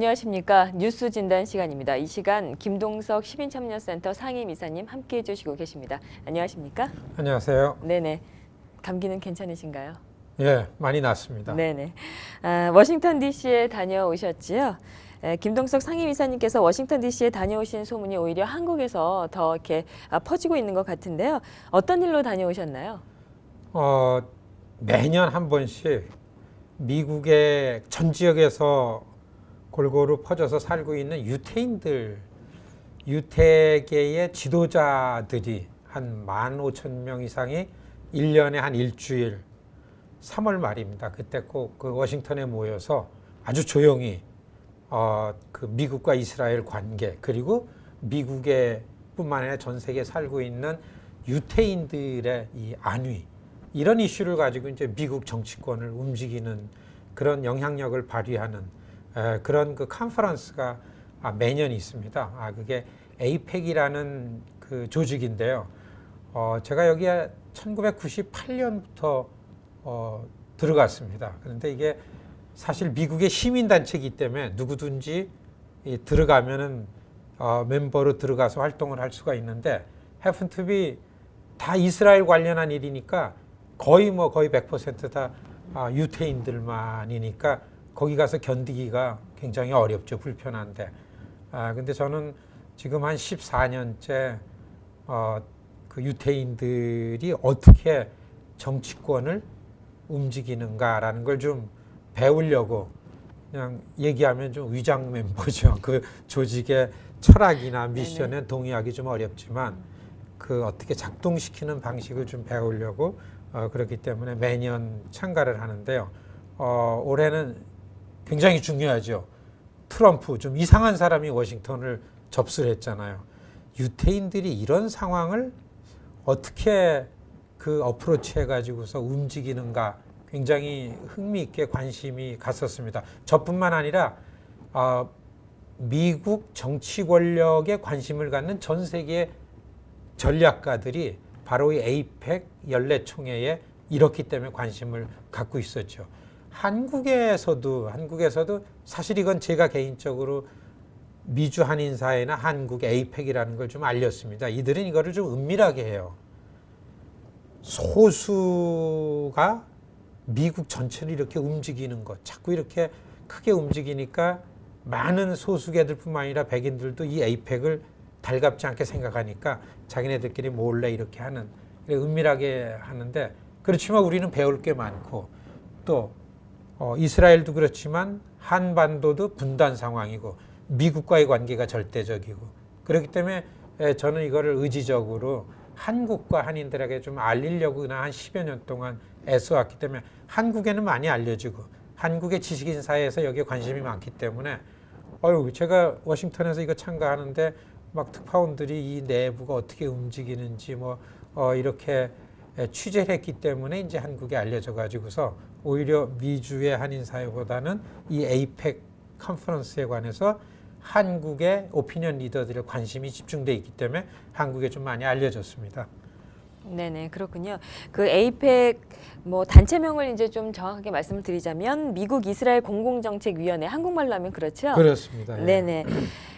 안녕하십니까. 뉴스 진단 시간입니다. 이 시간 김동석 시민참여센터 상임이사님 함께해 주시고 계십니다. 안녕하십니까? 안녕하세요. 네네. 감기는 괜찮으신가요? 예, 많이 났습니다. 네네. 워싱턴 DC에 다녀오셨지요? 김동석 상임이사님께서 워싱턴 DC에 다녀오신 소문이 오히려 한국에서 더 이렇게 퍼지고 있는 것 같은데요. 어떤 일로 다녀오셨나요? 매년 한 번씩 미국의 전 지역에서 골고루 퍼져서 살고 있는 유태인들, 유태계의 지도자들이 한 15,000명 이상이 1년에 한 일주일, 3월 말입니다. 그때 꼭 그 워싱턴에 모여서 아주 조용히 그 미국과 이스라엘 관계, 그리고 미국의 뿐만 아니라 전 세계에 살고 있는 유태인들의 이 안위, 이런 이슈를 가지고 이제 미국 정치권을 움직이는 그런 영향력을 발휘하는 그런 그 컨퍼런스가 매년 있습니다. 그게 에이펙이라는 그 조직인데요. 제가 여기에 1998년부터 들어갔습니다. 그런데 이게 사실 미국의 시민단체이기 때문에 누구든지 들어가면은 멤버로 들어가서 활동을 할 수가 있는데, happen to be 다 이스라엘 관련한 일이니까 거의 100% 다 유태인들만이니까 거기 가서 견디기가 굉장히 어렵죠. 불편한데. 근데 저는 지금 한 14년째 그 유태인들이 어떻게 정치권을 움직이는가라는 걸 좀 배우려고, 그냥 얘기하면 좀 위장 멤버죠. 그 조직의 철학이나 미션에 동의하기 좀 어렵지만 그 어떻게 작동시키는 방식을 좀 배우려고 그렇기 때문에 매년 참가를 하는데요. 올해는 굉장히 중요하죠. 트럼프, 좀 이상한 사람이 워싱턴을 접수를 했잖아요. 유태인들이 이런 상황을 어떻게 그 어프로치 해가지고서 움직이는가 굉장히 흥미있게 관심이 갔었습니다. 저뿐만 아니라 미국 정치 권력에 관심을 갖는 전 세계 전략가들이 바로 이 에이펙 연례총회에 이렇기 때문에 관심을 갖고 있었죠. 한국에서도 사실 이건 제가 개인적으로 미주 한인사회나 한국 에이펙이라는 걸 좀 알렸습니다. 이들은 이거를 좀 은밀하게 해요. 소수가 미국 전체를 이렇게 움직이는 것, 자꾸 이렇게 크게 움직이니까 많은 소수계들뿐만 아니라 백인들도 이 에이펙을 달갑지 않게 생각하니까 자기네들끼리 몰래 이렇게 하는, 은밀하게 하는데, 그렇지만 우리는 배울 게 많고, 또 이스라엘도 그렇지만 한반도도 분단 상황이고 미국과의 관계가 절대적이고, 그렇기 때문에 저는 이거를 의지적으로 한국과 한인들에게 좀 알리려고 한 10여 년 동안 애써왔기 때문에, 한국에는 많이 알려지고 한국의 지식인 사회에서 여기에 관심이 많기 때문에 제가 워싱턴에서 이거 참가하는데 막 특파원들이 이 내부가 어떻게 움직이는지 이렇게 취재를 했기 때문에 이제 한국에 알려져 가지고서 오히려 미주의 한인 사회보다는 이 에이펙 컨퍼런스에 관해서 한국의 오피니언 리더들의 관심이 집중돼 있기 때문에 한국에 좀 많이 알려졌습니다. 네네, 그렇군요. 그 에이펙 단체명을 이제 좀 정확하게 말씀을 드리자면 미국 이스라엘 공공정책위원회, 한국말로 하면 그렇죠? 그렇습니다. 예. 네네.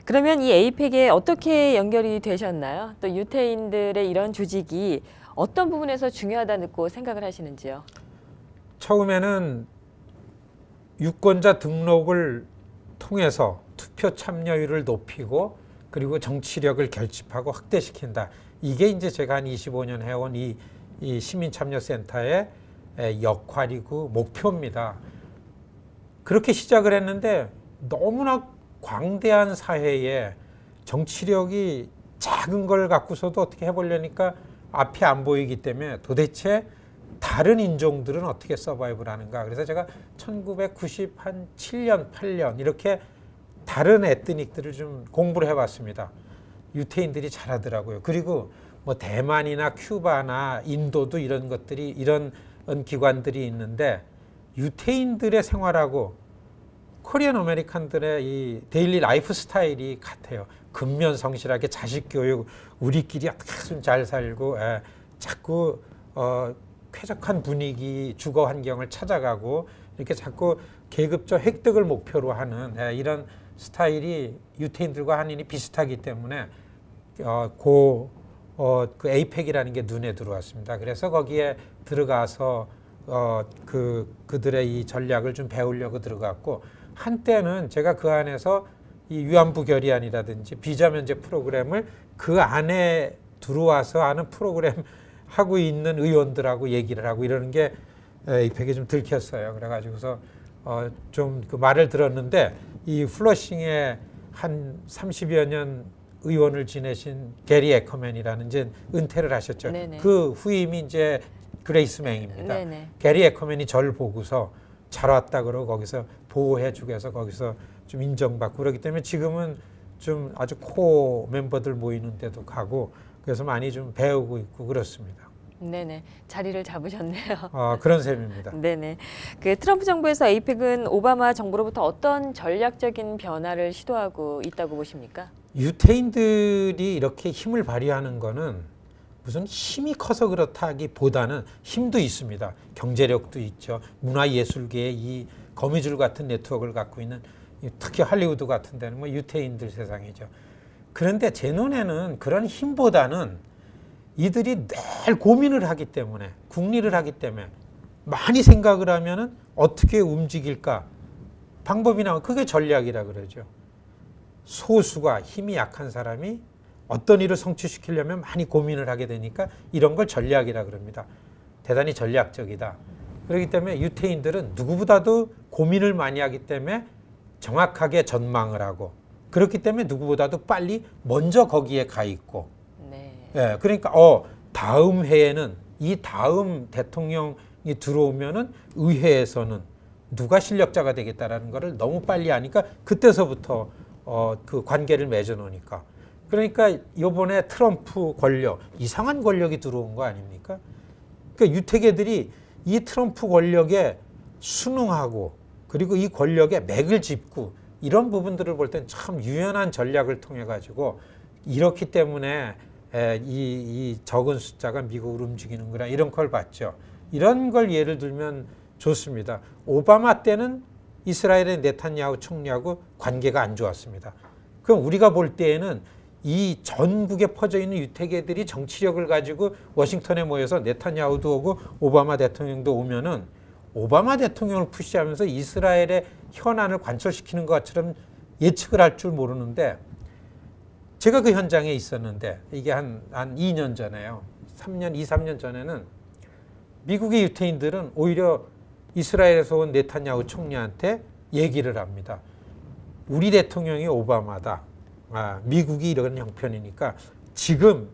그러면 이 에이펙에 어떻게 연결이 되셨나요? 또 유태인들의 이런 조직이 어떤 부분에서 중요하다고 생각을 하시는지요? 처음에는 유권자 등록을 통해서 투표 참여율을 높이고 그리고 정치력을 결집하고 확대시킨다. 이게 이제 제가 한 25년 해온 이 시민참여센터의 역할이고 목표입니다. 그렇게 시작을 했는데 너무나 광대한 사회에 정치력이 작은 걸 갖고서도 어떻게 해보려니까 앞이 안 보이기 때문에 도대체 다른 인종들은 어떻게 서바이브를 하는가. 그래서 제가 1997년, 8년 이렇게 다른 에트닉들을 좀 공부를 해봤습니다. 유태인들이 잘하더라고요. 그리고 대만이나 큐바나 인도도 이런 것들이, 이런 기관들이 있는데 유태인들의 생활하고 코리안 아메리칸들의 이 데일리 라이프 스타일이 같아요. 근면성실하게 자식 교육, 우리끼리 어떻게 잘 살고, 자꾸 쾌적한 분위기, 주거 환경을 찾아가고 이렇게 자꾸 계급적 획득을 목표로 하는 이런 스타일이 유태인들과 한인이 비슷하기 때문에 그 에이펙이라는 게 눈에 들어왔습니다. 그래서 거기에 들어가서 그들의 이 전략을 좀 배우려고 들어갔고, 한때는 제가 그 안에서 이 위안부 결의안이라든지 비자 면제 프로그램을 그 안에 들어와서 하는 프로그램 하고 있는 의원들하고 얘기를 하고 이러는 게 에이펙에 좀 들켰어요. 그래가지고서 좀 그 말을 들었는데, 이 플러싱에 한 30여 년 의원을 지내신 게리 에커맨이라는 이제 은퇴를 하셨죠. 네네. 그 후임이 이제 그레이스 맹입니다. 네네. 게리 에커맨이 저를 보고서 잘 왔다 그러고 거기서 보호해주고 해서 거기서 좀 인정받고 그러기 때문에 지금은 좀 아주 코 멤버들 모이는 데도 가고 그래서 많이 좀 배우고 있고 그렇습니다. 네네. 자리를 잡으셨네요. 그런 셈입니다. 네네. 그 트럼프 정부에서 에이펙은 오바마 정부로부터 어떤 전략적인 변화를 시도하고 있다고 보십니까? 유태인들이 이렇게 힘을 발휘하는 거는 무슨 힘이 커서 그렇다기보다는 힘도 있습니다. 경제력도 있죠. 문화예술계의 이 거미줄 같은 네트워크를 갖고 있는, 특히 할리우드 같은 데는 뭐 유태인들 세상이죠. 그런데 제 눈에는 그런 힘보다는 이들이 늘 고민을 하기 때문에, 궁리를 하기 때문에 많이 생각을 하면은 어떻게 움직일까 방법이 나오고, 그게 전략이라 그러죠. 소수가 힘이 약한 사람이 어떤 일을 성취시키려면 많이 고민을 하게 되니까 이런 걸 전략이라 그럽니다. 대단히 전략적이다. 그렇기 때문에 유태인들은 누구보다도 고민을 많이 하기 때문에 정확하게 전망을 하고, 그렇기 때문에 누구보다도 빨리 먼저 거기에 가 있고, 예, 그러니까 다음 해에는 이 다음 대통령이 들어오면은 의회에서는 누가 실력자가 되겠다라는 거를 너무 빨리 하니까 그때서부터 그 관계를 맺어 놓으니까. 그러니까 이번에 트럼프 권력, 이상한 권력이 들어온 거 아닙니까? 그러니까 유태계들이 이 트럼프 권력에 순응하고, 그리고 이 권력에 맥을 짚고, 이런 부분들을 볼 땐 참 유연한 전략을 통해 가지고 이렇기 때문에 이 적은 숫자가 미국을 움직이는구나, 이런 걸 봤죠. 이런 걸 예를 들면 좋습니다. 오바마 때는 이스라엘의 네탄야후 총리하고 관계가 안 좋았습니다. 그럼 우리가 볼 때에는 이 전국에 퍼져 있는 유태계들이 정치력을 가지고 워싱턴에 모여서 네탄야후도 오고 오바마 대통령도 오면은 오바마 대통령을 푸시하면서 이스라엘의 현안을 관철시키는 것처럼 예측을 할 줄 모르는데, 제가 그 현장에 있었는데 이게 한 2년 전에요. 3년 전에는 미국의 유태인들은 오히려 이스라엘에서 온 네탄야후 총리한테 얘기를 합니다. 우리 대통령이 오바마다. 미국이 이런 형편이니까 지금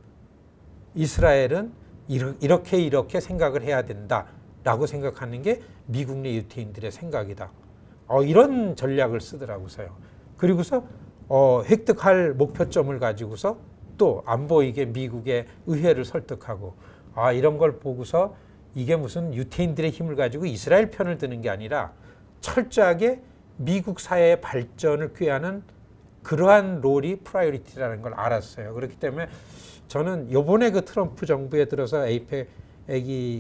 이스라엘은 이렇게 생각을 해야 된다라고 생각하는 게 미국 내 유태인들의 생각이다. 이런 전략을 쓰더라고요. 그리고서 획득할 목표점을 가지고서 또 안 보이게 미국의 의회를 설득하고, 이런 걸 보고서 이게 무슨 유태인들의 힘을 가지고 이스라엘 편을 드는 게 아니라 철저하게 미국 사회의 발전을 꾀하는 그러한 롤이 프라이어리티라는 걸 알았어요. 그렇기 때문에 저는 이번에 그 트럼프 정부에 들어서 에이펙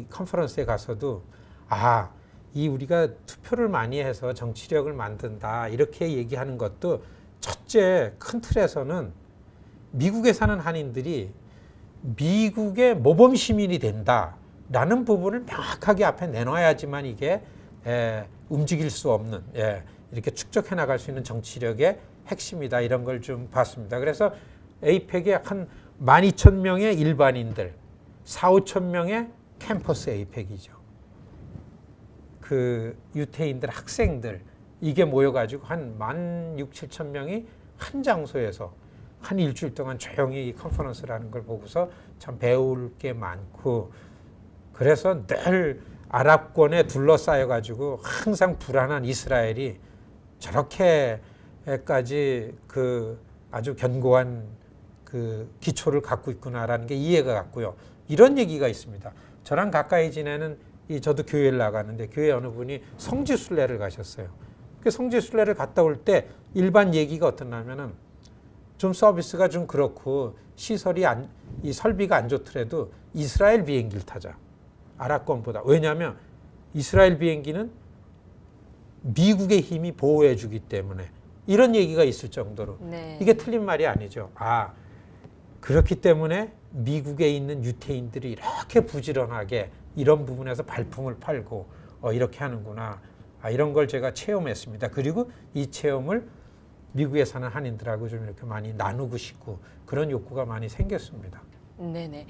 컨퍼런스에 가서도 이 우리가 투표를 많이 해서 정치력을 만든다 이렇게 얘기하는 것도, 첫째 큰 틀에서는 미국에 사는 한인들이 미국의 모범 시민이 된다라는 부분을 명확하게 앞에 내놔야지만 이게 움직일 수 없는, 이렇게 축적해 나갈 수 있는 정치력의 핵심이다, 이런 걸 좀 봤습니다. 그래서 에이펙에 한 12,000명의 일반인들, 4,5,000명의 캠퍼스 에이펙이죠. 그 유태인들, 학생들, 이게 모여가지고 한 16,000~17,000명이 한 장소에서 한 일주일 동안 조용히 이 컨퍼런스를 하는 걸 보고서 참 배울 게 많고, 그래서 늘 아랍권에 둘러싸여가지고 항상 불안한 이스라엘이 저렇게까지 그 아주 견고한 그 기초를 갖고 있구나라는 게 이해가 갔고요. 이런 얘기가 있습니다. 저랑 가까이 지내는 저도 교회를 나가는데 교회 어느 분이 성지순례를 가셨어요. 그 성지순례를 갔다 올 때 일반 얘기가 어떠냐면은 좀 서비스가 좀 그렇고 시설이 이 설비가 안 좋더라도 이스라엘 비행기를 타자. 아랍권보다. 왜냐하면 이스라엘 비행기는 미국의 힘이 보호해 주기 때문에 이런 얘기가 있을 정도로 네. 이게 틀린 말이 아니죠. 그렇기 때문에 미국에 있는 유태인들이 이렇게 부지런하게 이런 부분에서 발품을 팔고 이렇게 하는구나. 이런 걸 제가 체험했습니다. 그리고 이 체험을 미국에 사는 한인들하고 좀 이렇게 많이 나누고 싶고 그런 욕구가 많이 생겼습니다. 네네.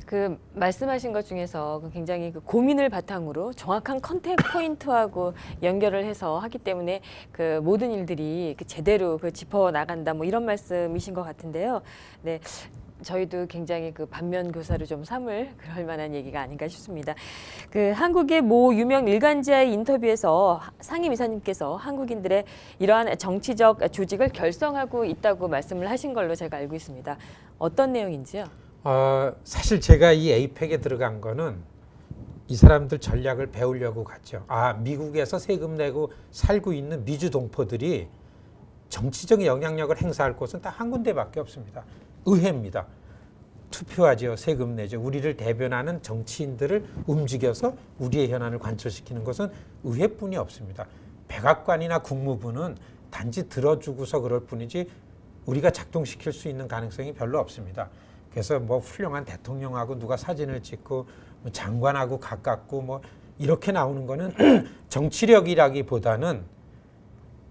그 말씀하신 것 중에서 굉장히 그 고민을 바탕으로 정확한 컨택 포인트하고 연결을 해서 하기 때문에 그 모든 일들이 그 제대로 그 짚어 나간다 뭐 이런 말씀이신 것 같은데요. 네. 저희도 굉장히 그 반면 교사를 좀 삼을 그럴 만한 얘기가 아닌가 싶습니다. 그 한국의 모 유명 일간지와의 인터뷰에서 상임 이사님께서 한국인들의 이러한 정치적 조직을 결성하고 있다고 말씀을 하신 걸로 제가 알고 있습니다. 어떤 내용인지요? 사실 제가 이 에이펙에 들어간 거는 이 사람들 전략을 배우려고 갔죠. 미국에서 세금 내고 살고 있는 미주 동포들이 정치적 영향력을 행사할 곳은 딱 한 군데밖에 없습니다. 의회입니다. 투표하죠. 세금 내죠. 우리를 대변하는 정치인들을 움직여서 우리의 현안을 관철시키는 것은 의회뿐이 없습니다. 백악관이나 국무부는 단지 들어주고서 그럴 뿐이지 우리가 작동시킬 수 있는 가능성이 별로 없습니다. 그래서 뭐 훌륭한 대통령하고 누가 사진을 찍고 뭐 장관하고 가깝고 뭐 이렇게 나오는 거는 정치력이라기보다는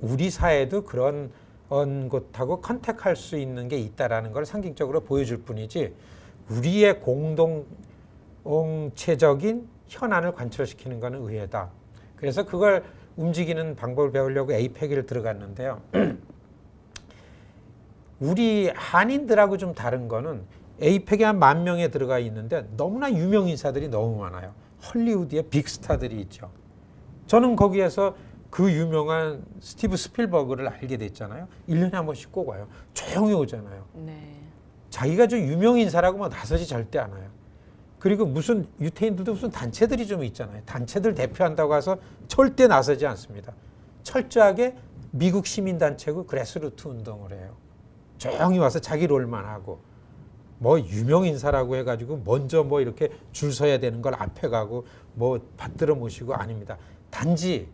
우리 사회도 그런 곳하고 컨택할 수 있는 게 있다라는 걸 상징적으로 보여줄 뿐이지 우리의 공동체적인 현안을 관철시키는 것은 의회다. 그래서 그걸 움직이는 방법을 배우려고 에이펙을 들어갔는데요. 우리 한인들하고 좀 다른 거는 에이펙에 한 10,000명에 들어가 있는데 너무나 유명 인사들이 너무 많아요. 헐리우드의 빅스타들이 있죠. 저는 거기에서 그 유명한 스티브 스필버그를 알게 됐잖아요. 1년에 한 번씩 꼭 와요. 조용히 오잖아요. 네. 자기가 좀 유명 인사라고 막 나서지 절대 않아요. 그리고 무슨 유태인들도 무슨 단체들이 좀 있잖아요. 단체들 대표한다고 해서 절대 나서지 않습니다. 철저하게 미국 시민단체고 그래스루트 운동을 해요. 조용히 와서 자기 롤만 하고 뭐 유명 인사라고 해가지고 먼저 뭐 이렇게 줄 서야 되는 걸 앞에 가고 뭐 받들어 모시고 아닙니다. 단지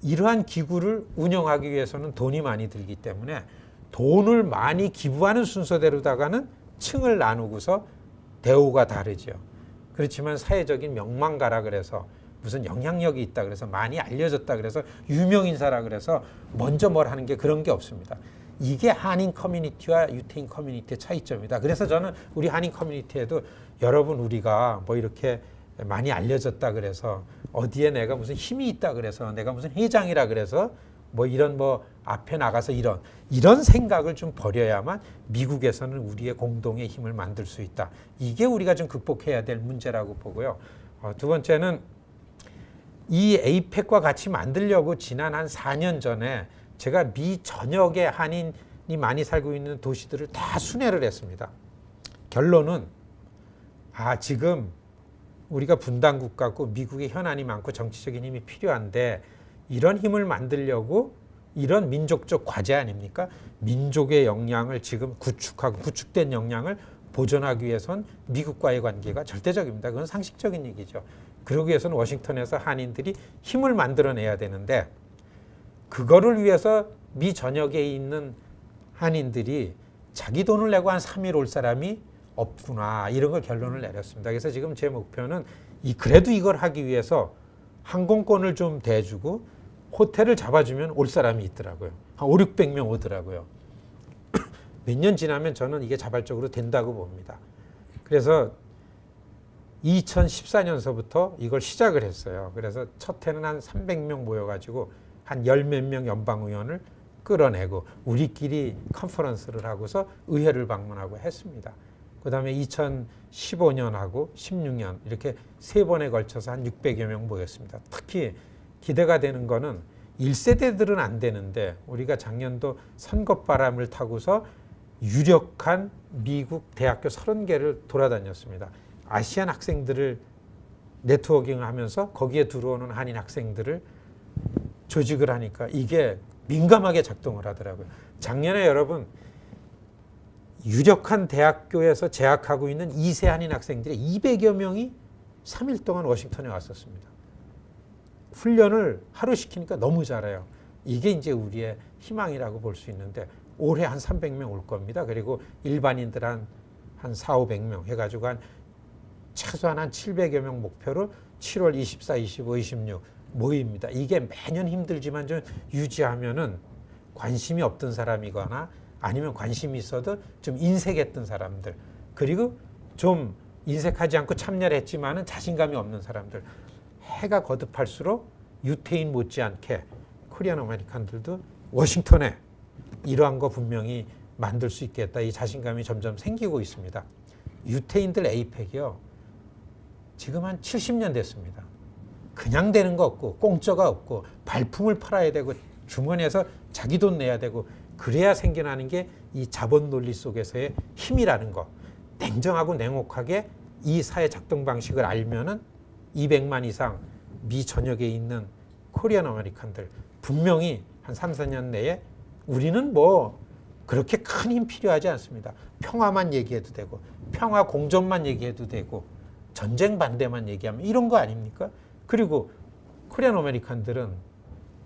이러한 기구를 운영하기 위해서는 돈이 많이 들기 때문에 돈을 많이 기부하는 순서대로다가는 층을 나누고서 대우가 다르죠. 그렇지만 사회적인 명망가라 그래서 무슨 영향력이 있다 그래서 많이 알려졌다 그래서 유명 인사라 그래서 먼저 뭘 하는 게 그런 게 없습니다. 이게 한인 커뮤니티와 유태인 커뮤니티의 차이점이다. 그래서 저는 우리 한인 커뮤니티에도 여러분 우리가 뭐 이렇게 많이 알려졌다 그래서 어디에 내가 무슨 힘이 있다 그래서 내가 무슨 회장이라 그래서 뭐 이런 뭐 앞에 나가서 이런 생각을 좀 버려야만 미국에서는 우리의 공동의 힘을 만들 수 있다. 이게 우리가 좀 극복해야 될 문제라고 보고요. 두 번째는 이 에이펙과 같이 만들려고 지난 한 4년 전에 제가 미 전역의 한인이 많이 살고 있는 도시들을 다 순회를 했습니다. 결론은 지금 우리가 분단국가고 미국의 현안이 많고 정치적인 힘이 필요한데 이런 힘을 만들려고 이런 민족적 과제 아닙니까? 민족의 역량을 지금 구축하고 구축된 역량을 보존하기 위해선 미국과의 관계가 절대적입니다. 그건 상식적인 얘기죠. 그러기 위해서는 워싱턴에서 한인들이 힘을 만들어내야 되는데 그거를 위해서 미 전역에 있는 한인들이 자기 돈을 내고 한 3일 올 사람이 없구나 이런 걸 결론을 내렸습니다. 그래서 지금 제 목표는 그래도 이걸 하기 위해서 항공권을 좀 대주고 호텔을 잡아주면 올 사람이 있더라고요. 한 500~600명 오더라고요. 몇 년 지나면 저는 이게 자발적으로 된다고 봅니다. 그래서 2014년서부터 이걸 시작을 했어요. 그래서 첫 해는 한 300명 모여가지고 한 10몇 명 연방의원을 끌어내고 우리끼리 컨퍼런스를 하고서 의회를 방문하고 했습니다. 그 다음에 2015년하고 16년 이렇게 3번에 걸쳐서 한 600여 명 모였습니다. 특히 기대가 되는 거는 1세대들은 안 되는데 우리가 작년도 선거바람을 타고서 유력한 미국 대학교 30개를 돌아다녔습니다. 아시안 학생들을 네트워킹을 하면서 거기에 들어오는 한인 학생들을 조직을 하니까 이게 민감하게 작동을 하더라고요. 작년에 여러분 유력한 대학교에서 재학하고 있는 2세 한인 학생들이 200여 명이 3일 동안 워싱턴에 왔었습니다. 훈련을 하루 시키니까 너무 잘해요. 이게 이제 우리의 희망이라고 볼 수 있는데 올해 한 300명 올 겁니다. 그리고 일반인들 한 4, 500명 해가지고 최소한 한 700여 명 목표로 7월 24, 25, 26 모입니다. 이게 매년 힘들지만 좀 유지하면은 관심이 없던 사람이거나 아니면 관심이 있어도 좀 인색했던 사람들, 그리고 좀 인색하지 않고 참여를 했지만은 자신감이 없는 사람들, 해가 거듭할수록 유태인 못지않게 코리안 아메리칸들도 워싱턴에 이러한 거 분명히 만들 수 있겠다, 이 자신감이 점점 생기고 있습니다. 유태인들 에이펙이요, 지금 한 70년 됐습니다. 그냥 되는 거 없고 공짜가 없고 발품을 팔아야 되고 주머니에서 자기 돈 내야 되고 그래야 생겨나는 게 이 자본 논리 속에서의 힘이라는 거, 냉정하고 냉혹하게 이 사회 작동 방식을 알면은 200만 이상 미 전역에 있는 코리안 아메리칸들 분명히 한 3, 4년 내에 우리는 뭐 그렇게 큰 힘 필요하지 않습니다. 평화만 얘기해도 되고 평화 공존만 얘기해도 되고 전쟁 반대만 얘기하면 이런 거 아닙니까? 그리고 코리안 아메리칸들은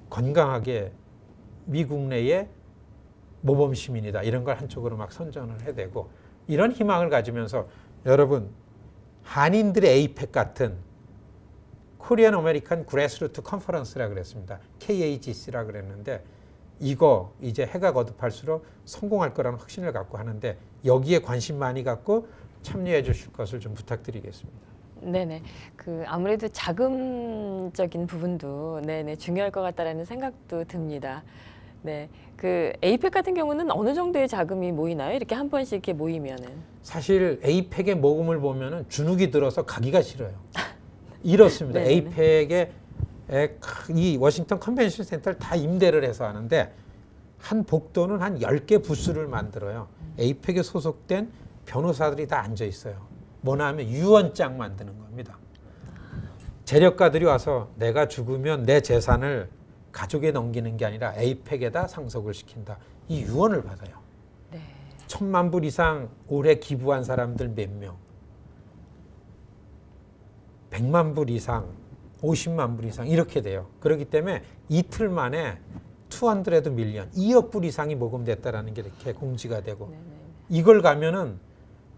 건강하게 미국 내에 모범 시민이다, 이런 걸 한쪽으로 막 선전을 해대고 이런 희망을 가지면서 여러분, 한인들의 에이펙 같은 코리안 아메리칸 그래스루트 컨퍼런스라 그랬습니다. KAGC라 그랬는데 이거 이제 해가 거듭할수록 성공할 거라는 확신을 갖고 하는데 여기에 관심 많이 갖고 참여해 주실 것을 좀 부탁드리겠습니다. 네네. 아무래도 자금적인 부분도 네네 중요할 것 같다라는 생각도 듭니다. 네. 에이펙 같은 경우는 어느 정도의 자금이 모이나요? 이렇게 한 번씩 이렇게 모이면은. 사실 에이펙의 모금을 보면은 주눅이 들어서 가기가 싫어요. 이렇습니다. 에이펙의 이 워싱턴 컨벤션 센터를 다 임대를 해서 하는데 한 복도는 한 10개 부스를 만들어요. 에이펙에 소속된 변호사들이 다 앉아 있어요. 뭐나 하면 유언장 만드는 겁니다. 재력가들이 와서 내가 죽으면 내 재산을 가족에 넘기는 게 아니라 에이펙에다 상속을 시킨다, 이 유언을 받아요. 네. 1,000만 불 이상 올해 기부한 사람들 몇 명, 100만 불 이상, 50만 불 이상 이렇게 돼요. 그렇기 때문에 이틀 만에 200 밀리언, 2억 불 이상이 모금됐다라는 게 이렇게 공지가 되고, 네네. 이걸 가면은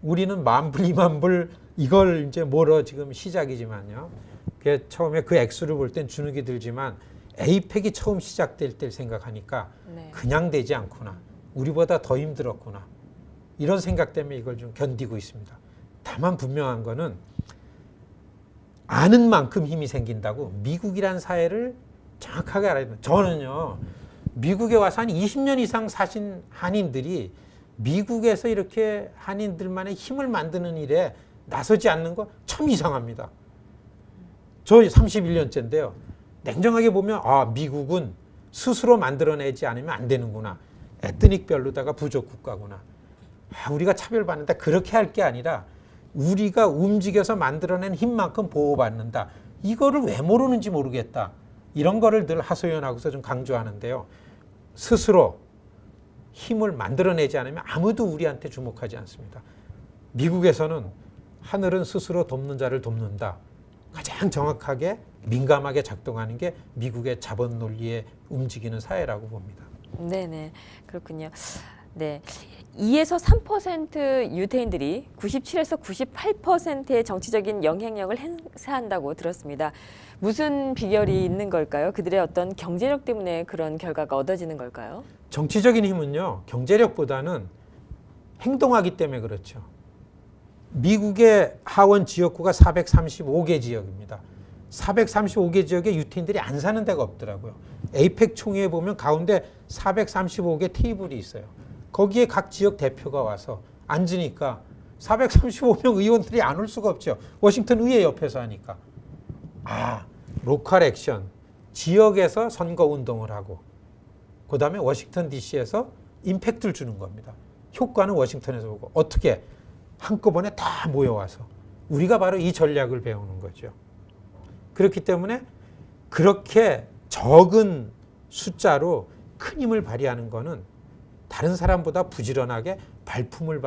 우리는 10,000불, 20,000불 이걸 이제 뭐러 지금 시작이지만요. 처음에 그 액수를 볼 땐 주눅이 들지만 에이펙이 처음 시작될 때 생각하니까 네. 그냥 되지 않구나, 우리보다 더 힘들었구나, 이런 생각 때문에 이걸 좀 견디고 있습니다. 다만 분명한 거는 아는 만큼 힘이 생긴다고, 미국이란 사회를 정확하게 알아야 됩니다. 저는요, 미국에 와서 한 20년 이상 사신 한인들이 미국에서 이렇게 한인들만의 힘을 만드는 일에 나서지 않는 거 참 이상합니다. 저 31년째인데요. 냉정하게 보면 미국은 스스로 만들어내지 않으면 안 되는구나. 에트닉별로다가 부족 국가구나. 우리가 차별받는다, 그렇게 할 게 아니라 우리가 움직여서 만들어낸 힘만큼 보호받는다. 이거를 왜 모르는지 모르겠다. 이런 거를 늘 하소연하고서 좀 강조하는데요. 스스로 힘을 만들어내지 않으면 아무도 우리한테 주목하지 않습니다. 미국에서는 하늘은 스스로 돕는 자를 돕는다. 가장 정확하게 민감하게 작동하는 게 미국의 자본 논리에 움직이는 사회라고 봅니다. 네네. 그렇군요. 네. 2에서 3% 유태인들이 97에서 98%의 정치적인 영향력을 행사한다고 들었습니다. 무슨 비결이 있는 걸까요? 그들의 어떤 경제력 때문에 그런 결과가 얻어지는 걸까요? 정치적인 힘은요, 경제력보다는 행동하기 때문에 그렇죠. 미국의 하원 지역구가 435개 지역입니다. 435개 지역에 유태인들이 안 사는 데가 없더라고요. 에이펙 총회에 보면 가운데 435개 테이블이 있어요. 거기에 각 지역 대표가 와서 앉으니까 435명 의원들이 안 올 수가 없죠. 워싱턴 의회 옆에서 하니까. 로컬 액션, 지역에서 선거 운동을 하고, 그 다음에 워싱턴 DC에서 임팩트를 주는 겁니다. 효과는 워싱턴에서 보고, 어떻게 한꺼번에 다 모여와서 우리가 바로 이 전략을 배우는 거죠. 그렇기 때문에 그렇게 적은 숫자로 큰 힘을 발휘하는 거는 다른 사람보다 부지런하게 발품을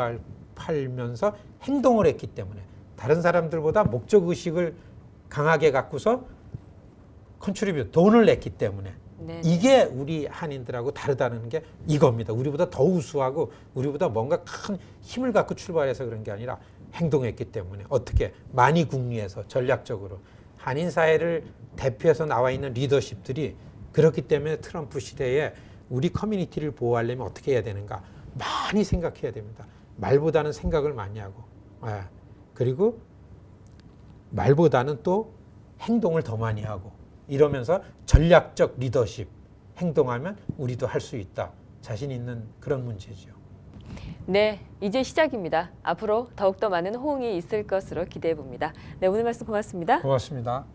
팔면서 행동을 했기 때문에, 다른 사람들보다 목적의식을 강하게 갖고서 컨트리뷰, 돈을 냈기 때문에 네. 이게 우리 한인들하고 다르다는 게 이겁니다. 우리보다 더 우수하고 우리보다 뭔가 큰 힘을 갖고 출발해서 그런 게 아니라 행동했기 때문에 어떻게 많이 국리해서 전략적으로 한인 사회를 대표해서 나와 있는 리더십들이 그렇기 때문에 트럼프 시대에 우리 커뮤니티를 보호하려면 어떻게 해야 되는가 많이 생각해야 됩니다. 말보다는 생각을 많이 하고 그리고 말보다는 또 행동을 더 많이 하고 이러면서 전략적 리더십 행동하면 우리도 할 수 있다. 자신 있는 그런 문제죠. 네, 이제 시작입니다. 앞으로 더욱더 많은 호응이 있을 것으로 기대해 봅니다. 네, 오늘 말씀 고맙습니다. 고맙습니다.